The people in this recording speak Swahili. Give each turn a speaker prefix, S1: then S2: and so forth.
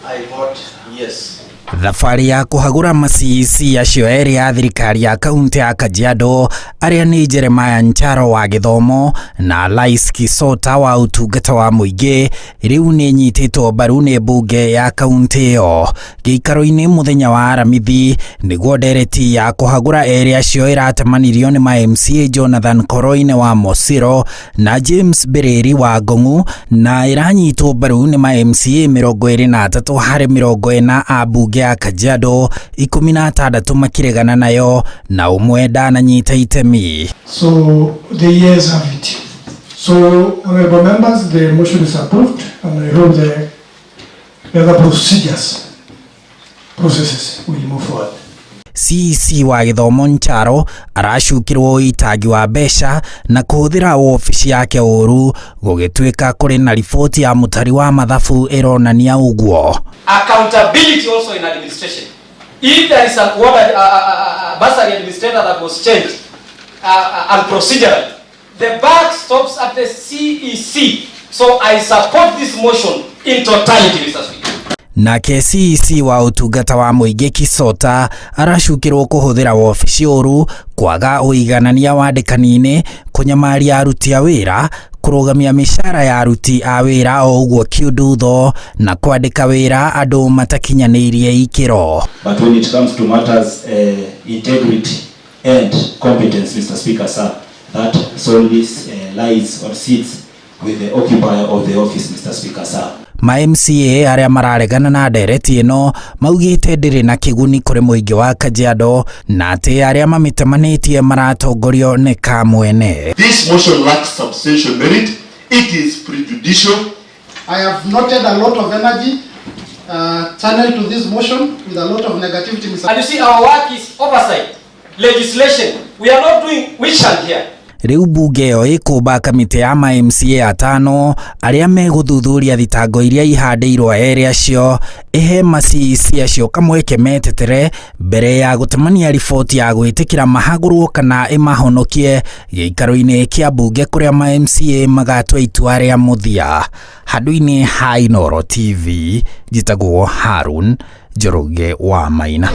S1: I vote yes.
S2: Thabarĩ ya kũhagũra ma-CEC acio erĩ ya thirikari ya kauntĩ ya Kajiado arĩa nĩ Jeremiah Ncharo wa gĩthomo na Lais Kisota wa ũtungata wa mũingĩ rĩu nĩ nyitĩtwo mbaru nĩ mbunge ya kauntĩ ĩyo. Gĩikaro-inĩ mũthenya wa Aramithi nĩguo ndereti ya kũhagũra erĩ acio ĩratemanirio nĩ ma-MCA Jonathan Koroine wa Mosiro na James Bereri wa Ngong'u na ĩranyitwo mbaru nĩ ma-MCA 23 harĩ 40 a mbunge ya Kajiado 16 makiregana nayo na umwe ndananyita itemi.
S3: So the years have it. So honorable members, the motion is approved and I hope the other processes will move forward.
S2: CEC wa gĩthomo Ncharo aracukirwo ũitangi wa mbeca na kũhũthĩra ofici yake ũru gũgĩtuĩka kũrĩ na riboti ya mũtari wa mathabu ĩronania ũguo.
S1: Accountability also in administration. If there is a bursary administrator that was changed and procedural, the buck stops at the CEC. So I support this motion in totality, Mr. Speaker.
S2: Nake CEC wa ũtungata wa mũingĩ Kisota aracukirwo kũhũthĩra ofici ũru, kwaga ũiganania wandĩkani-inĩ, kũnyamaria aruti a wĩra, kũrũgamia mĩcara ya aruti a wĩra o ũguo kiũndutho na kwandĩka wĩra andũ matakinyanĩirie ikĩro.
S4: But when it comes to matters integrity and competence, Mr. Speaker, sir, that solely lies or sits with the occupier of the office, Mr. Speaker, sir.
S2: Ma-MCA arĩa mararegana na ndereti ĩno maugĩte ndĩrĩ na kĩguni kũrĩ mũingĩ wa Kajiado na atĩ arĩa mamĩtemanĩtie maratongorio nĩ kamwene.
S5: This motion lacks substantial merit. It is prejudicial.
S6: I have noted a lot of energy channeled to this motion with a lot of negativity.
S1: And you see, our work is oversight, legislation. We are not doing witch hunt here.
S2: Rĩu mbunge ĩyo ĩkũmba kamĩtĩ ya ma-MCA 5 arĩa megũthuthuria thitango iria ihandĩirwo erĩ acio ihe ma-CEC acio kamweke metetere mbere ya gũtemania riboti ya gwĩtĩkĩra mahagũrwo kana ĩmahonokie gĩikaro-inĩ kĩa mbunge kũrĩa ma-MCA magatua itua rĩa mũthia. Handũ-inĩ ha Inooro TV, njĩtagwo Harun Njoroge wa Maina.